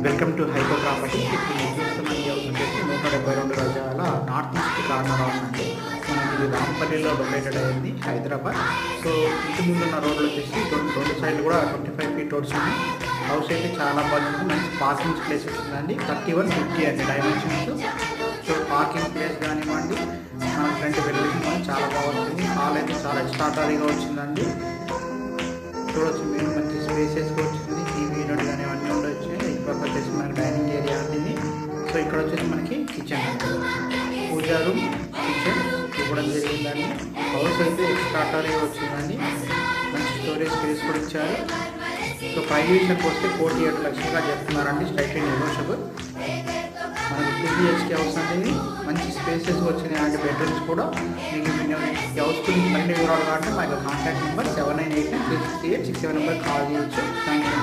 Welcome to హైకో property. ఇప్పుడు మీరు చూస్తున్న ఈ హౌస్ వచ్చేసి 172 గజాల నార్త్ ఈస్ట్ కార్నర్ హౌస్ అండి. మనకి ఇది రాంపల్లిలో లొకేటెడ్ అయింది, హైదరాబాద్. సో ఇంటి ముందు ఉన్న రోడ్లు వచ్చేసి రెండు సైడ్లు కూడా 25 ఫీట్ రోడ్స్ ఉన్నాయి. హౌస్ అయితే చాలా బాగుంది, మంచి పార్కింగ్ ప్లేస్ వచ్చిందండి. 3150 అండి డైమెన్షన్స్. సో పార్కింగ్ ప్లేస్ కానివ్వండి, మన ఫ్రంట్ వెల్లువెషన్ చాలా బాగుంటుంది. హాల్ అయితే చాలా ఎక్స్ట్రాటరీగా వచ్చిందండి. చూడొచ్చు మీరు, మంచి స్పేసెస్గా వచ్చింది. టీవీ యూనిట్ కానీ అన్నీ ఉండొచ్చు. ఇక్కడ వచ్చేసి మనకి డైనింగ్ ఏరియా ఉంటుంది. సో ఇక్కడ వచ్చేసి మనకి కిచెన్, పూజా రూమ్, కిచెన్ ఇవ్వడం జరిగిందండి. హౌస్ అయితే ఎక్స్ట్రాటరీగా వచ్చిందండి. మంచి స్టోరేజ్ స్పేస్ కూడా ఇచ్చారు. సో ప్రైస్ విషయానికి వస్తే 47 లక్షలుగా చెప్తున్నారండి, స్ట్రైట్ నెగోషియబుల్. మనకి 2 BHK హౌస్ అనేది మంచి స్పేసెస్ వచ్చినాయి అండి. బెడ్రూమ్స్ కూడా మీకు ఈ హౌస్ గురించి మరిన్ని వివరాలు కావాలంటే మా యొక్క కాంటాక్ట్ నెంబర్ 7989363867 నెంబర్ కాల్ చేయొచ్చు. Thank you.